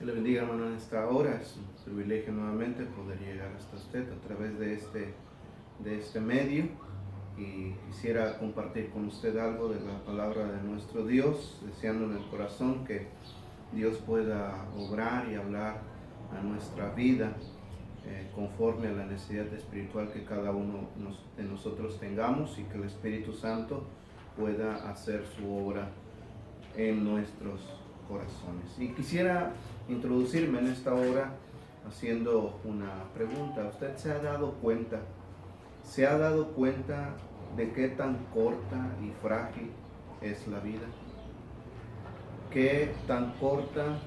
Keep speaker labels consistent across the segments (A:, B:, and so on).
A: Dios le bendiga, hermano, en esta hora. Es un privilegio nuevamente poder llegar hasta usted a través de este medio. Y quisiera compartir con usted algo de la palabra de nuestro Dios, deseando en el corazón que Dios pueda obrar y hablar a nuestra vida conforme a la necesidad espiritual que cada uno de nosotros tengamos, y que el Espíritu Santo pueda hacer su obra en nuestros corazones. Y quisiera introducirme en esta hora haciendo una pregunta. ¿Usted se ha dado cuenta de qué tan corta y frágil es la vida? ¿Qué tan corta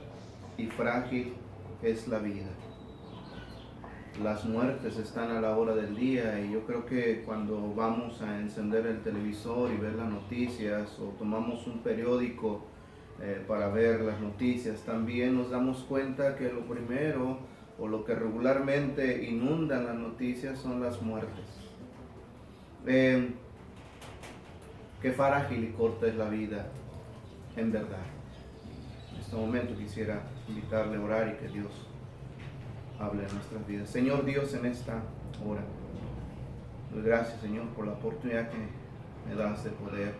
A: y frágil es la vida? Las muertes están a la hora del día, y yo creo que cuando vamos a encender el televisor y ver las noticias, o tomamos un periódico para ver las noticias, también nos damos cuenta que lo primero o lo que regularmente inunda las noticias son las muertes. Qué frágil y corta es la vida, en verdad. En este momento quisiera invitarle a orar y que Dios hable en nuestras vidas. Señor Dios, en esta hora, doy gracias, Señor, por la oportunidad que me das de poder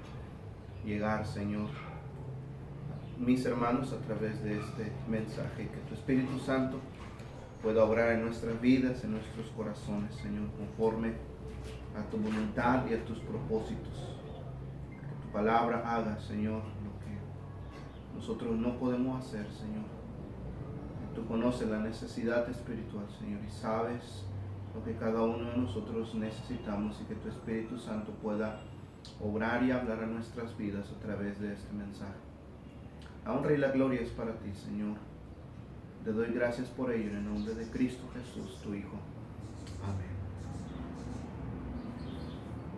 A: llegar, Señor, a mis hermanos a través de este mensaje. Que tu Espíritu Santo pueda obrar en nuestras vidas, en nuestros corazones, Señor, conforme a tu voluntad y a tus propósitos. Que tu palabra haga, Señor, lo que nosotros no podemos hacer, Señor. Tú conoces la necesidad espiritual, Señor, y sabes lo que cada uno de nosotros necesitamos, y que tu Espíritu Santo pueda obrar y hablar a nuestras vidas a través de este mensaje. La honra y la gloria es para ti, Señor. Te doy gracias por ello en el nombre de Cristo Jesús, tu Hijo. Amén.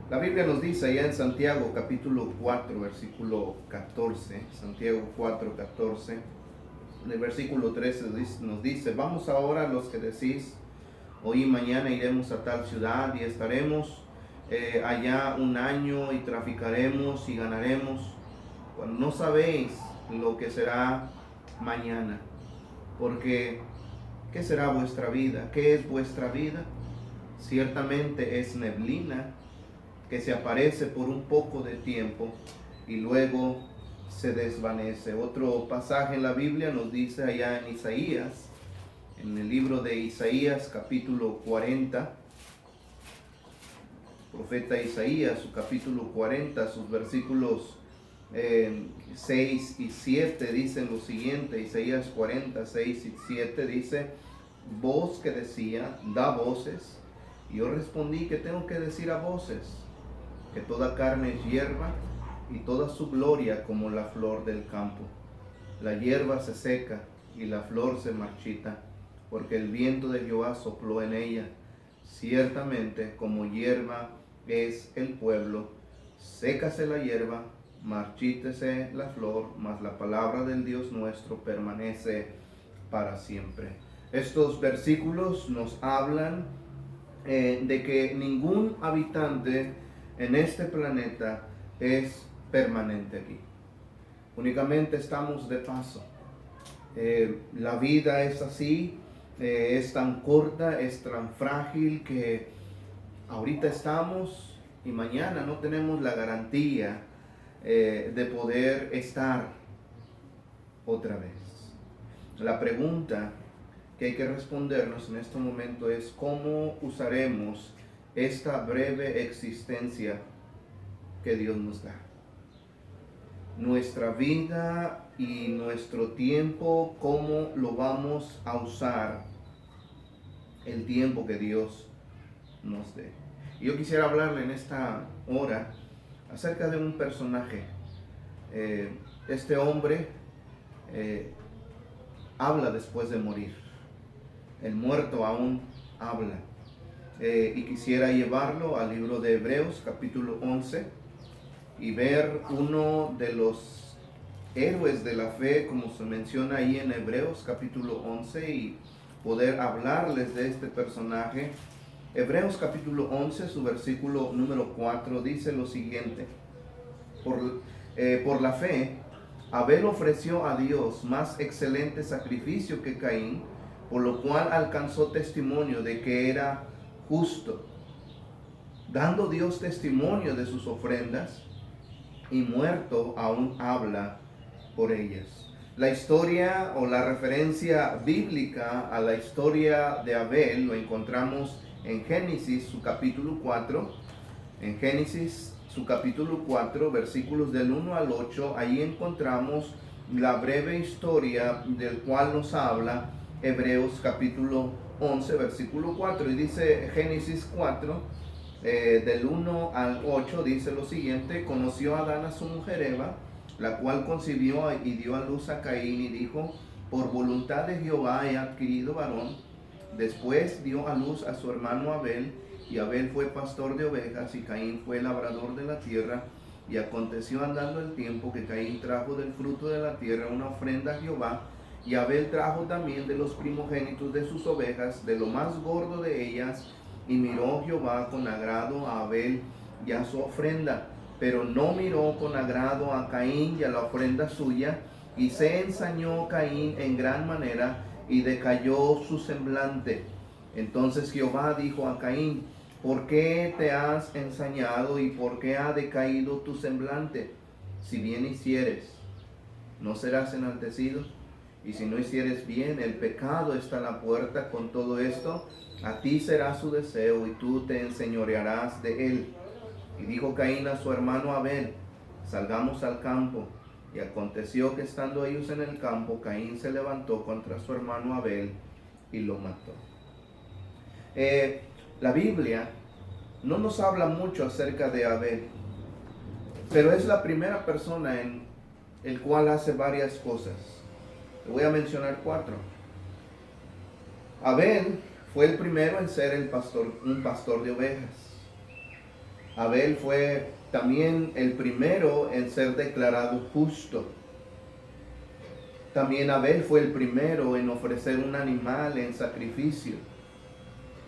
A: La Biblia nos dice allá en Santiago capítulo 4, versículo 14, Santiago 4, 14, en el versículo 13 nos dice: vamos ahora los que decís, hoy y mañana iremos a tal ciudad y estaremos allá un año y traficaremos y ganaremos, cuando no sabéis lo que será mañana. Porque ¿qué será vuestra vida? ¿Qué es vuestra vida? Ciertamente es neblina que se aparece por un poco de tiempo y luego se desvanece. Otro pasaje en la Biblia nos dice allá en Isaías, en el libro de Isaías capítulo 40, profeta Isaías, su capítulo 40, sus versículos 6 y 7 dicen lo siguiente. Isaías 40, 6 y 7 dice: voz que decía, da voces, y yo respondí, que tengo que decir a voces, que toda carne es hierba, y toda su gloria como la flor del campo. La hierba se seca y la flor se marchita, porque el viento de Jehová sopló en ella. Ciertamente como hierba es el pueblo, sécase la hierba, marchítese la flor, mas la palabra del Dios nuestro permanece para siempre. Estos versículos nos hablan de que ningún habitante en este planeta es permanente aquí. Únicamente estamos de paso. La vida es así, es tan corta, es tan frágil, que ahorita estamos y mañana no tenemos la garantía de poder estar otra vez. La pregunta que hay que respondernos en este momento es: ¿cómo usaremos esta breve existencia que Dios nos da? Nuestra vida y nuestro tiempo, ¿cómo lo vamos a usar el tiempo que Dios nos dé? Y yo quisiera hablarle en esta hora acerca de un personaje. Este hombre habla después de morir. El muerto aún habla. Y quisiera llevarlo al libro de Hebreos capítulo 11 y ver uno de los héroes de la fe, como se menciona ahí en Hebreos capítulo 11, y poder hablarles de este personaje. Hebreos capítulo 11, su versículo número 4 dice lo siguiente: por la fe Abel ofreció a Dios más excelente sacrificio que Caín, por lo cual alcanzó testimonio de que era justo, dando Dios testimonio de sus ofrendas, y muerto aún habla por ellas. La historia o la referencia bíblica a la historia de Abel lo encontramos en Génesis, su capítulo 4. En Génesis, su capítulo 4, versículos del 1 al 8, ahí encontramos la breve historia del cual nos habla Hebreos capítulo 11, versículo 4. Y dice Génesis 4, del 1 al 8, dice lo siguiente: conoció Adán a su mujer Eva, la cual concibió y dio a luz a Caín, y dijo: por voluntad de Jehová he adquirido varón. Después dio a luz a su hermano Abel, y Abel fue pastor de ovejas, y Caín fue labrador de la tierra. Y aconteció andando el tiempo que Caín trajo del fruto de la tierra una ofrenda a Jehová, y Abel trajo también de los primogénitos de sus ovejas, de lo más gordo de ellas. Y miró Jehová con agrado a Abel y a su ofrenda, pero no miró con agrado a Caín y a la ofrenda suya. Y se ensañó Caín en gran manera, y decayó su semblante. Entonces Jehová dijo a Caín: ¿por qué te has ensañado y por qué ha decaído tu semblante? Si bien hicieres, ¿no serás enaltecido? Y si no hicieres bien, el pecado está a la puerta. Con todo esto, a ti será su deseo, y tú te enseñorearás de él. Y dijo Caín a su hermano Abel: salgamos al campo. Y aconteció que estando ellos en el campo, Caín se levantó contra su hermano Abel y lo mató. La Biblia no nos habla mucho acerca de Abel, pero es la primera persona en el cual hace varias cosas. Le voy a mencionar 4. Abel fue el primero en ser un pastor de ovejas. Abel fue también el primero en ser declarado justo. También Abel fue el primero en ofrecer un animal en sacrificio.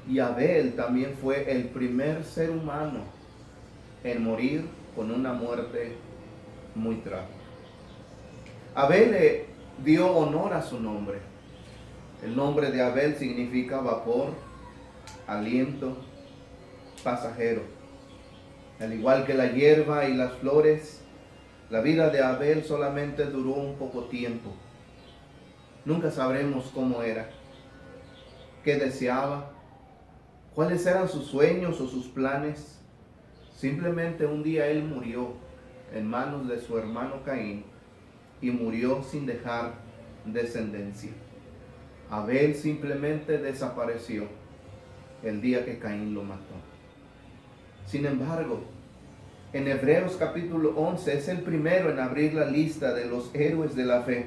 A: Y Abel también fue el primer ser humano en morir con una muerte muy trágica. Abel le dio honor a su nombre. El nombre de Abel significa vapor, aliento, pasajero. Al igual que la hierba y las flores, la vida de Abel solamente duró un poco tiempo. Nunca sabremos cómo era, qué deseaba, cuáles eran sus sueños o sus planes. Simplemente un día él murió en manos de su hermano Caín, y murió sin dejar descendencia. Abel simplemente desapareció el día que Caín lo mató. Sin embargo, en Hebreos capítulo 11 es el primero en abrir la lista de los héroes de la fe.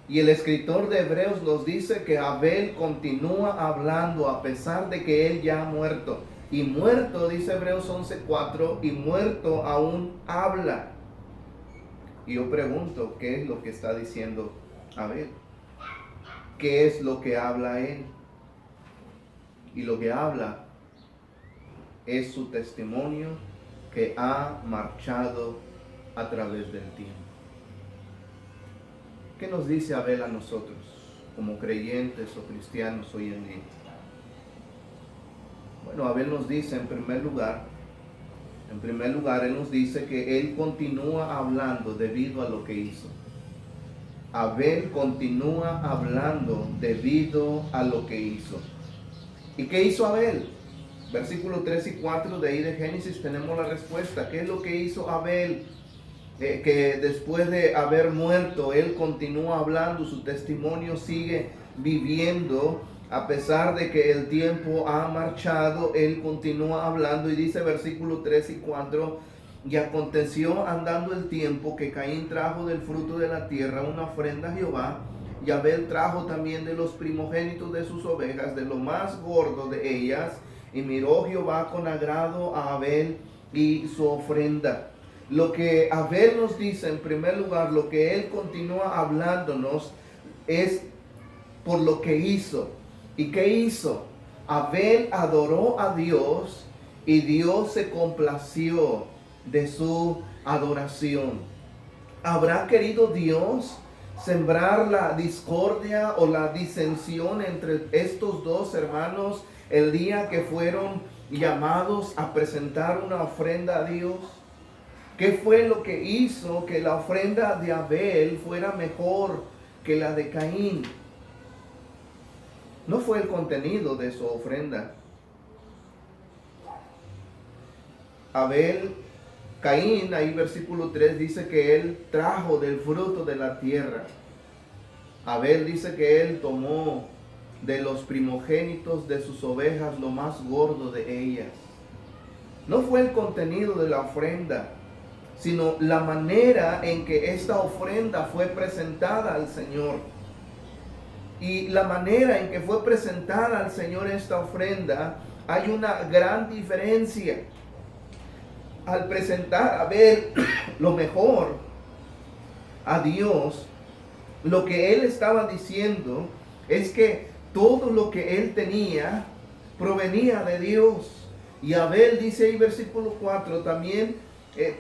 A: Y el escritor de Hebreos nos dice que Abel continúa hablando a pesar de que él ya ha muerto. Y muerto, dice Hebreos 11:4, y muerto aún habla. Y yo pregunto, ¿qué es lo que está diciendo Abel? ¿Qué es lo que habla él? Y lo que habla es su testimonio que ha marchado a través del tiempo. ¿Qué nos dice Abel a nosotros como creyentes o cristianos hoy en día? Bueno, Abel nos dice en primer lugar, él nos dice que él continúa hablando debido a lo que hizo. Abel continúa hablando debido a lo que hizo. ¿Y qué hizo Abel? Versículos 3 y 4 de ahí de Génesis tenemos la respuesta. ¿Qué es lo que hizo Abel? Que después de haber muerto, él continúa hablando, su testimonio sigue viviendo, a pesar de que el tiempo ha marchado, él continúa hablando. Y dice versículos 3 y 4, y aconteció andando el tiempo que Caín trajo del fruto de la tierra una ofrenda a Jehová, y Abel trajo también de los primogénitos de sus ovejas, de lo más gordo de ellas. Y miró Jehová con agrado a Abel y su ofrenda. Lo que Abel nos dice en primer lugar, lo que él continúa hablándonos, es por lo que hizo. ¿Y qué hizo? Abel adoró a Dios y Dios se complació de su adoración. ¿Habrá querido Dios sembrar la discordia o la disensión entre estos dos hermanos el día que fueron llamados a presentar una ofrenda a Dios? ¿Qué fue lo que hizo que la ofrenda de Abel fuera mejor que la de Caín? No fue el contenido de su ofrenda. Caín, ahí versículo 3 dice que él trajo del fruto de la tierra. Abel dice que él tomó de los primogénitos de sus ovejas lo más gordo de ellas. No fue el contenido de la ofrenda, sino la manera en que esta ofrenda fue presentada al Señor. Y la manera en que fue presentada al Señor esta ofrenda, hay una gran diferencia. Al presentar a Abel lo mejor a Dios, lo que él estaba diciendo es que todo lo que él tenía provenía de Dios. Y Abel dice ahí versículo 4, también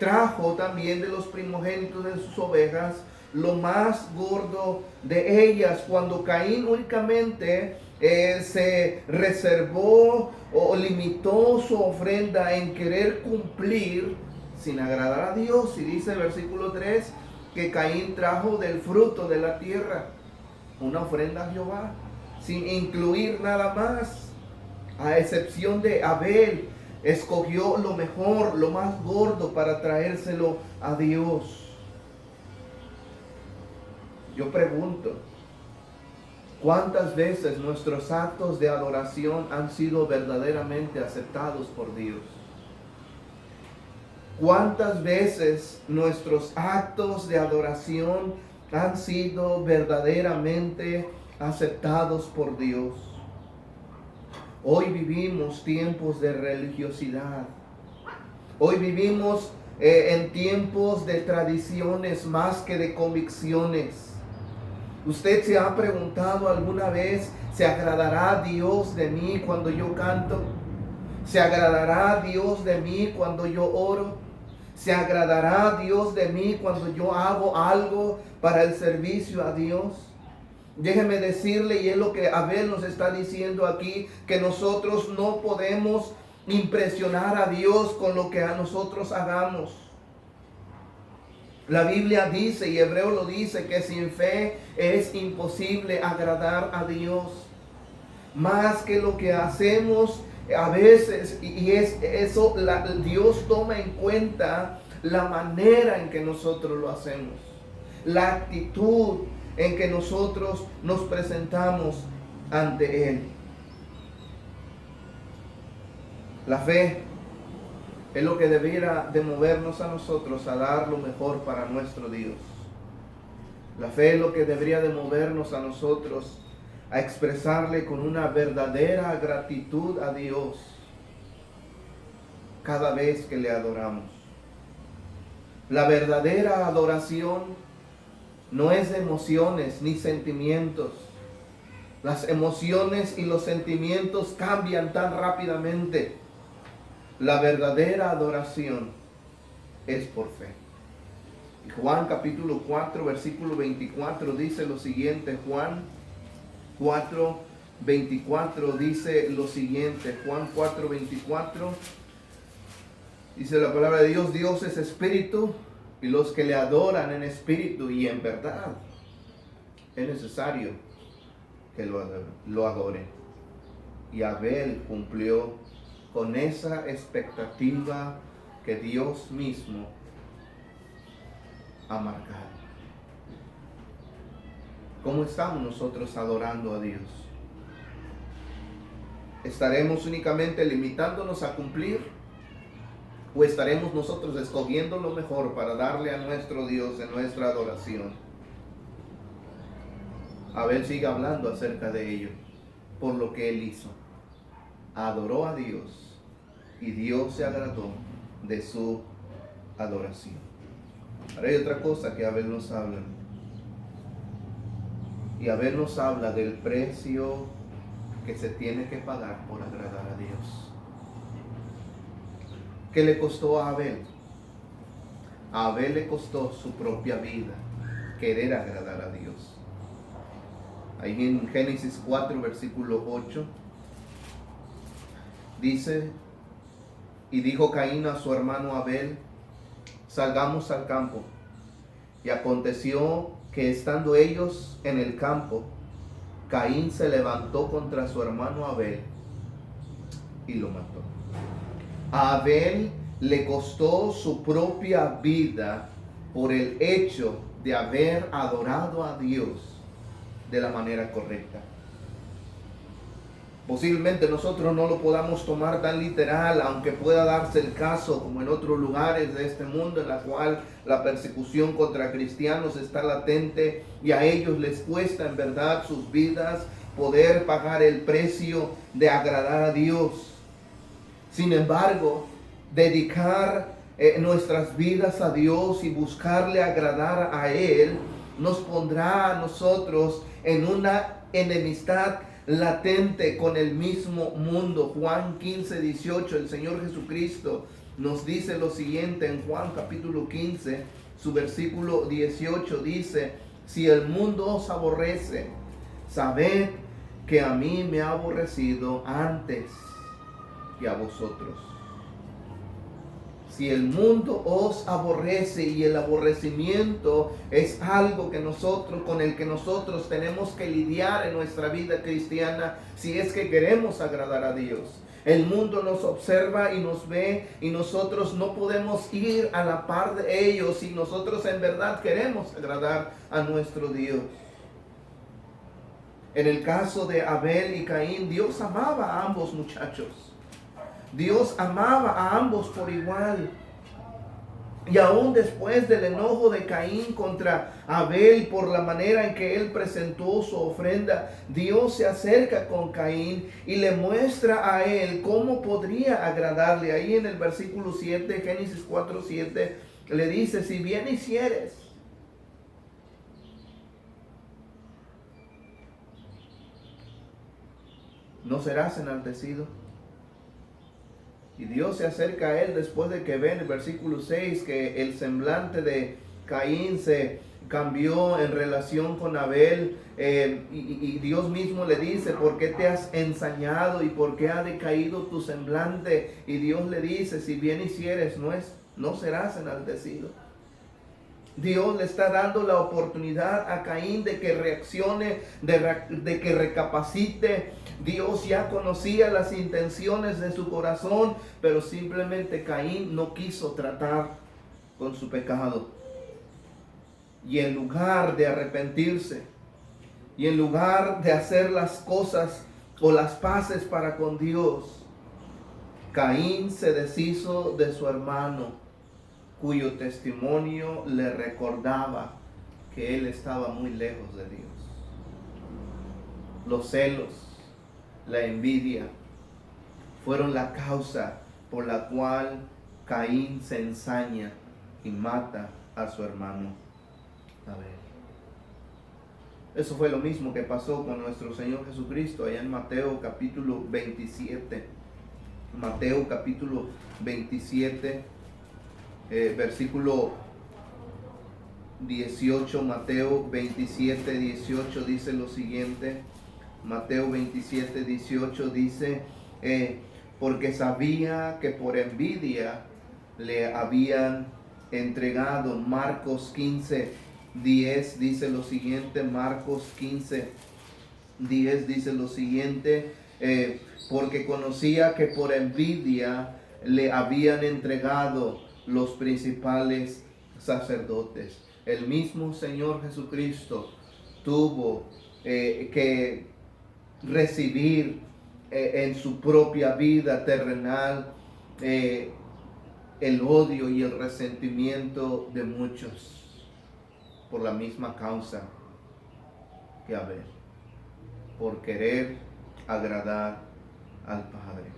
A: trajo también de los primogénitos de sus ovejas lo más gordo de ellas, cuando Caín únicamente se reservó o limitó su ofrenda en querer cumplir sin agradar a Dios. Y dice el versículo 3 que Caín trajo del fruto de la tierra una ofrenda a Jehová, sin incluir nada más, a excepción de Abel. Escogió lo mejor, lo más gordo para traérselo a Dios. Yo pregunto, ¿cuántas veces nuestros actos de adoración han sido verdaderamente aceptados por Dios? ¿Cuántas veces nuestros actos de adoración han sido verdaderamente aceptados por Dios? Hoy vivimos tiempos de religiosidad. Hoy vivimos en tiempos de tradiciones más que de convicciones. ¿Usted se ha preguntado alguna vez, ¿se agradará Dios de mí cuando yo canto? ¿Se agradará Dios de mí cuando yo oro? ¿Se agradará Dios de mí cuando yo hago algo para el servicio a Dios? Déjeme decirle, y es lo que Abel nos está diciendo aquí, que nosotros no podemos impresionar a Dios con lo que a nosotros hagamos. La Biblia dice, y Hebreo lo dice, que sin fe es imposible agradar a Dios. Más que lo que hacemos a veces, y es eso, Dios toma en cuenta la manera en que nosotros lo hacemos, la actitud en que nosotros nos presentamos ante Él. La fe es lo que debiera de movernos a nosotros a dar lo mejor para nuestro Dios. La fe es lo que debería de movernos a nosotros a expresarle con una verdadera gratitud a Dios cada vez que le adoramos. La verdadera adoración no es de emociones ni sentimientos. Las emociones y los sentimientos cambian tan rápidamente. La verdadera adoración es por fe. Y Juan capítulo 4, versículo 24 dice lo siguiente. Juan 4, 24 dice lo siguiente. Juan 4, 24 dice la palabra de Dios: Dios es espíritu, y los que le adoran en espíritu y en verdad es necesario que lo adoren. Y Abel cumplió con esa expectativa que Dios mismo ha marcado. ¿Cómo estamos nosotros adorando a Dios? ¿Estaremos únicamente limitándonos a cumplir? ¿O estaremos nosotros escogiendo lo mejor para darle a nuestro Dios en nuestra adoración? Abel sigue hablando acerca de ello, por lo que él hizo. Adoró a Dios y Dios se agradó de su adoración. Ahora hay otra cosa que Abel nos habla. Y Abel nos habla del precio que se tiene que pagar por agradar a Dios. ¿Qué le costó a Abel? A Abel le costó su propia vida querer agradar a Dios. Ahí en Génesis 4, versículo 8, dice: y dijo Caín a su hermano Abel: salgamos al campo. Y aconteció que estando ellos en el campo, Caín se levantó contra su hermano Abel y lo mató. A Abel le costó su propia vida por el hecho de haber adorado a Dios de la manera correcta. Posiblemente nosotros no lo podamos tomar tan literal, aunque pueda darse el caso, como en otros lugares de este mundo, en la cual la persecución contra cristianos está latente y a ellos les cuesta en verdad sus vidas poder pagar el precio de agradar a Dios. Sin embargo, dedicar nuestras vidas a Dios y buscarle agradar a Él nos pondrá a nosotros en una enemistad latente con el mismo mundo. Juan 15, 18, el Señor Jesucristo nos dice lo siguiente en Juan capítulo 15, su versículo 18 dice: si el mundo os aborrece, sabed que a mí me ha aborrecido antes que a vosotros. Si el mundo os aborrece, y el aborrecimiento es algo que con el que nosotros tenemos que lidiar en nuestra vida cristiana, si es que queremos agradar a Dios. El mundo nos observa y nos ve, y nosotros no podemos ir a la par de ellos si nosotros en verdad queremos agradar a nuestro Dios. En el caso de Abel y Caín, Dios amaba a ambos muchachos. Dios amaba a ambos por igual. Y aún después del enojo de Caín contra Abel por la manera en que él presentó su ofrenda, Dios se acerca con Caín y le muestra a él cómo podría agradarle. Ahí en el versículo 7, Génesis 4, 7, le dice: si bien hicieres, no serás enaltecido. Y Dios se acerca a él después de que ve en el versículo 6 que el semblante de Caín se cambió en relación con Abel, y Dios mismo le dice: ¿por qué te has ensañado y por qué ha decaído tu semblante? Y Dios le dice: si bien hicieres, no serás enaltecido. Dios le está dando la oportunidad a Caín de que reaccione, de que recapacite. Dios ya conocía las intenciones de su corazón, pero simplemente Caín no quiso tratar con su pecado. Y en lugar de arrepentirse, y en lugar de hacer las cosas o las paces para con Dios, Caín se deshizo de su hermano, cuyo testimonio le recordaba que él estaba muy lejos de Dios. Los celos, la envidia, fueron la causa por la cual Caín se ensaña y mata a su hermano Abel. Eso fue lo mismo que pasó con nuestro Señor Jesucristo allá en Mateo capítulo 27. Mateo capítulo 27, versículo 18. Mateo 27, 18 dice lo siguiente. Mateo 27, 18 dice: porque sabía que por envidia le habían entregado. Marcos 15, 10 dice lo siguiente. Marcos 15, 10 dice lo siguiente: porque conocía que por envidia le habían entregado los principales sacerdotes. El mismo Señor Jesucristo tuvo que recibir en su propia vida terrenal el odio y el resentimiento de muchos por la misma causa que Abel, por querer agradar al Padre.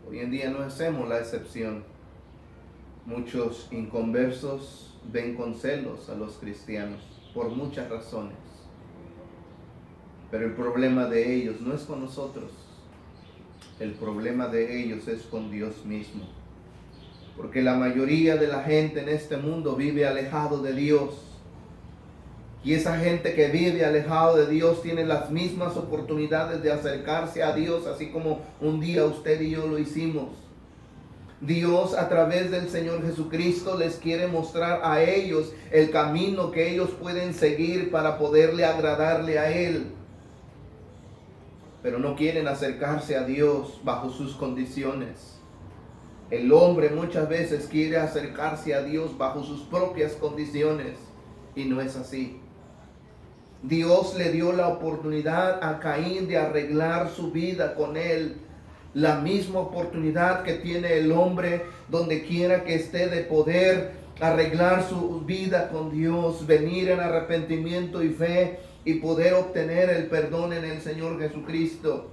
A: Hoy en día no hacemos la excepción. Muchos inconversos ven con celos a los cristianos por muchas razones. Pero el problema de ellos no es con nosotros. El problema de ellos es con Dios mismo. Porque la mayoría de la gente en este mundo vive alejado de Dios. Y esa gente que vive alejado de Dios tiene las mismas oportunidades de acercarse a Dios, así como un día usted y yo lo hicimos. Dios, a través del Señor Jesucristo, les quiere mostrar a ellos el camino que ellos pueden seguir para poderle agradarle a Él. Pero no quieren acercarse a Dios bajo sus condiciones. El hombre muchas veces quiere acercarse a Dios bajo sus propias condiciones, y no es así. Dios le dio la oportunidad a Caín de arreglar su vida con Él. La misma oportunidad que tiene el hombre donde quiera que esté, de poder arreglar su vida con Dios, venir en arrepentimiento y fe y poder obtener el perdón en el Señor Jesucristo.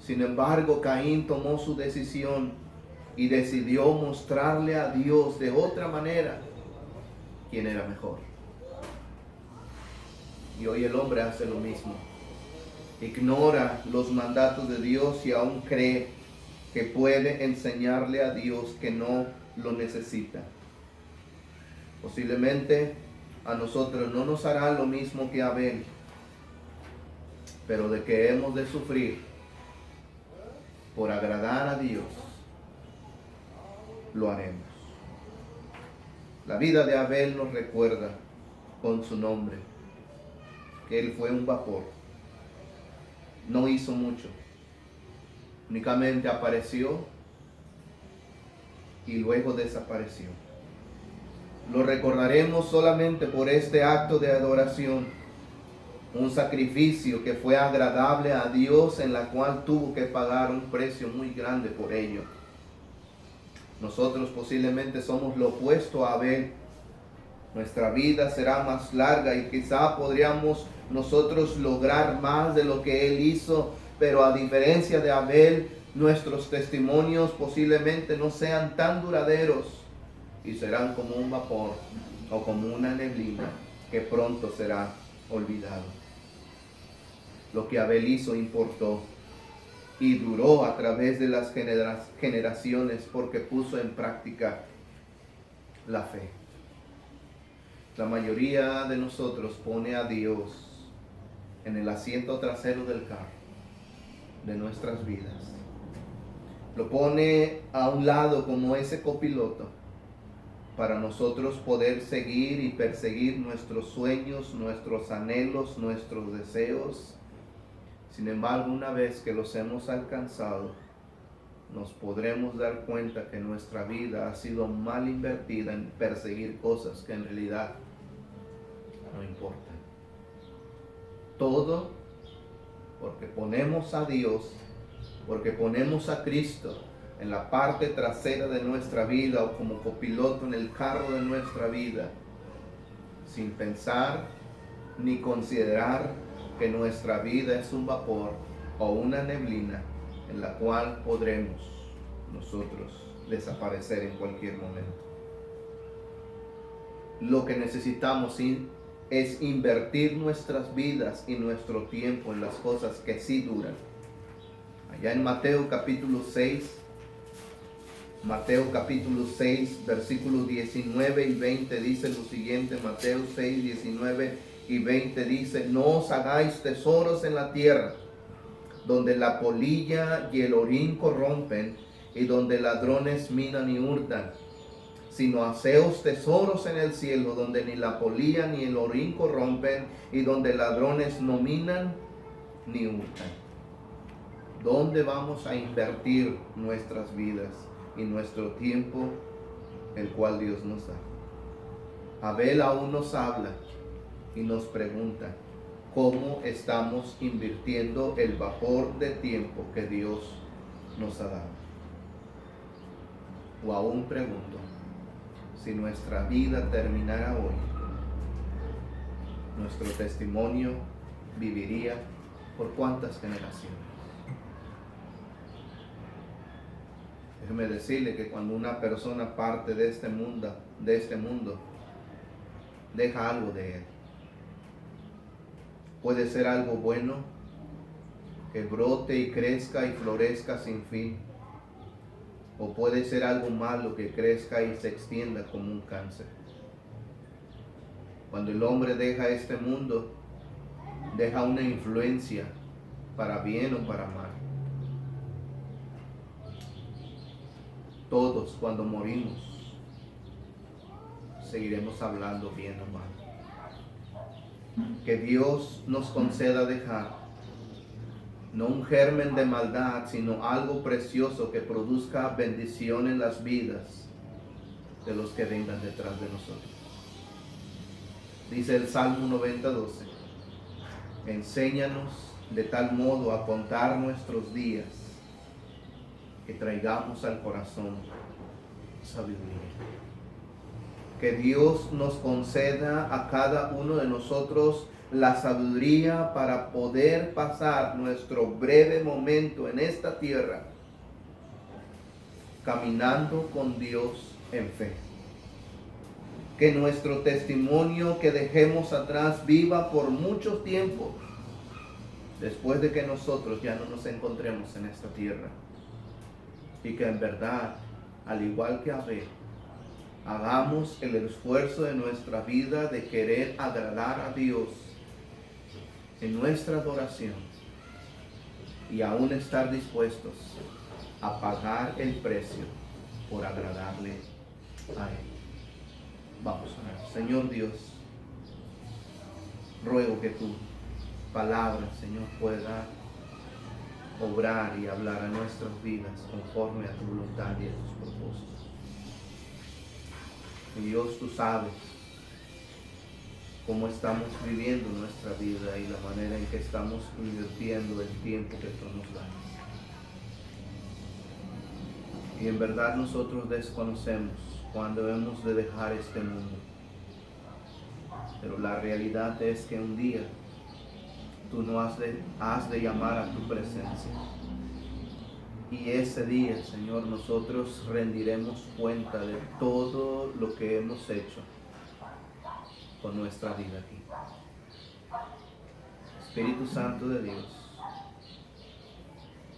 A: Sin embargo, Caín tomó su decisión y decidió mostrarle a Dios de otra manera quién era mejor. Y hoy el hombre hace lo mismo. Ignora los mandatos de Dios y aún cree que puede enseñarle a Dios que no lo necesita. Posiblemente a nosotros no nos hará lo mismo que a Abel, pero de que hemos de sufrir por agradar a Dios, lo haremos. La vida de Abel nos recuerda con su nombre que él fue un vapor. No hizo mucho, únicamente apareció y luego desapareció. Lo recordaremos solamente por este acto de adoración, un sacrificio que fue agradable a Dios, en la cual tuvo que pagar un precio muy grande por ello. Nosotros posiblemente somos lo opuesto a Abel. Nuestra vida será más larga y quizá podríamos nosotros lograr más de lo que él hizo, pero a diferencia de Abel, nuestros testimonios posiblemente no sean tan duraderos y serán como un vapor o como una neblina que pronto será olvidado. Lo que Abel hizo importó y duró a través de las generaciones porque puso en práctica la fe. La mayoría de nosotros pone a Dios en el asiento trasero del carro de nuestras vidas. Lo pone a un lado como ese copiloto para nosotros poder seguir y perseguir nuestros sueños, nuestros anhelos, nuestros deseos. Sin embargo, una vez que los hemos alcanzado, nos podremos dar cuenta que nuestra vida ha sido mal invertida en perseguir cosas que en realidad no importan. Todo porque ponemos a Dios, porque ponemos a Cristo en la parte trasera de nuestra vida o como copiloto en el carro de nuestra vida, sin pensar ni considerar que nuestra vida es un vapor o una neblina en la cual podremos nosotros desaparecer en cualquier momento. Lo que necesitamos es invertir nuestras vidas y nuestro tiempo en las cosas que sí duran. Allá en Mateo capítulo 6, versículos 19 y 20 dice lo siguiente. Mateo 6, 19 y 20 dice: no os hagáis tesoros en la tierra, donde la polilla y el orín corrompen, y donde ladrones minan y hurtan, sino haceos tesoros en el cielo, donde ni la polilla ni el orín corrompen, y donde ladrones no minan ni hurtan. ¿Dónde vamos a invertir nuestras vidas y nuestro tiempo, el cual Dios nos da? Abel aún nos habla y nos pregunta: ¿cómo estamos invirtiendo el vapor de tiempo que Dios nos ha dado? O aún pregunto: si nuestra vida terminara hoy, nuestro testimonio viviría por ¿cuántas generaciones? Déjeme decirle que cuando una persona parte de este mundo, deja algo de él. Puede ser algo bueno, que brote y crezca y florezca sin fin. o puede ser algo malo que crezca y se extienda como un cáncer. Cuando el hombre deja este mundo, deja una influencia para bien o para mal. Todos cuando morimos seguiremos hablando bien o mal. Que Dios nos conceda dejar no un germen de maldad, sino algo precioso que produzca bendición en las vidas de los que vengan detrás de nosotros. Dice el Salmo 90:12, enséñanos de tal modo a contar nuestros días que traigamos al corazón sabiduría. Que Dios nos conceda a cada uno de nosotros la sabiduría para poder pasar nuestro breve momento en esta tierra caminando con Dios en fe. Que nuestro testimonio que dejemos atrás viva por mucho tiempo después de que nosotros ya no nos encontremos en esta tierra. Y que en verdad, al igual que Abel, hagamos el esfuerzo de nuestra vida de querer agradar a Dios en nuestra adoración y aún estar dispuestos a pagar el precio por agradarle a Él. Vamos a orar. Señor Dios, ruego que tu palabra, Señor, pueda obrar y hablar a nuestras vidas conforme a tu voluntad y a tus propósitos. Y Dios, tú sabes cómo estamos viviendo nuestra vida y la manera en que estamos invirtiendo el tiempo que tú nos das. Y en verdad nosotros desconocemos cuándo hemos de dejar este mundo. Pero la realidad es que un día tú nos has de llamar a tu presencia. Y ese día, Señor, nosotros rendiremos cuenta de todo lo que hemos hecho con nuestra vida aquí. Espíritu Santo de Dios,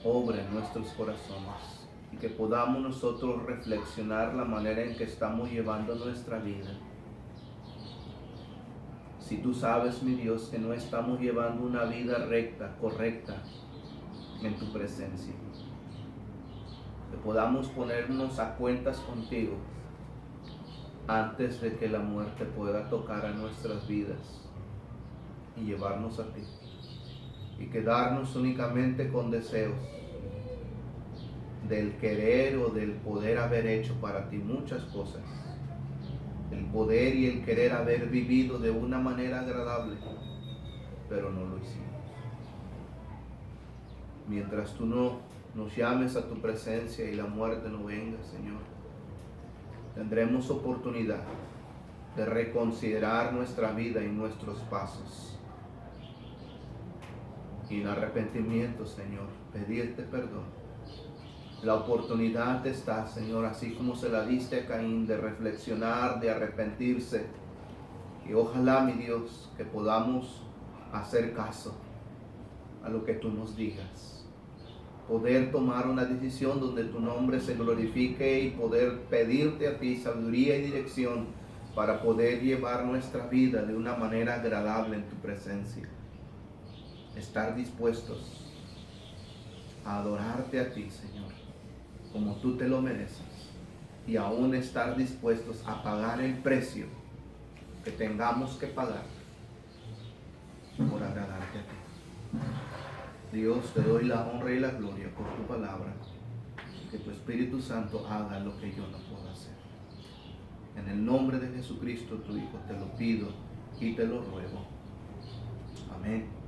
A: obra en nuestros corazones y que podamos nosotros reflexionar la manera en que estamos llevando nuestra vida. Si tú sabes, mi Dios, que no estamos llevando una vida recta, correcta en tu presencia, que podamos ponernos a cuentas contigo antes de que la muerte pueda tocar a nuestras vidas y llevarnos a ti, y quedarnos únicamente con deseos del querer o del poder haber hecho para ti muchas cosas, el poder y el querer haber vivido de una manera agradable, pero no lo hicimos. Mientras tú no nos llames a tu presencia y la muerte no venga, Señor, tendremos oportunidad de reconsiderar nuestra vida y nuestros pasos. Y en arrepentimiento, Señor, pedirte perdón. La oportunidad está, Señor, así como se la diste a Caín, de reflexionar, de arrepentirse. Y ojalá, mi Dios, que podamos hacer caso a lo que tú nos digas. Poder tomar una decisión donde tu nombre se glorifique y poder pedirte a ti sabiduría y dirección para poder llevar nuestra vida de una manera agradable en tu presencia. Estar dispuestos a adorarte a ti, Señor, como tú te lo mereces, y aún estar dispuestos a pagar el precio que tengamos que pagar por agradarte a ti. Dios, te doy la honra y la gloria por tu palabra. Que tu Espíritu Santo haga lo que yo no puedo hacer. En el nombre de Jesucristo, tu Hijo, te lo pido y te lo ruego. Amén.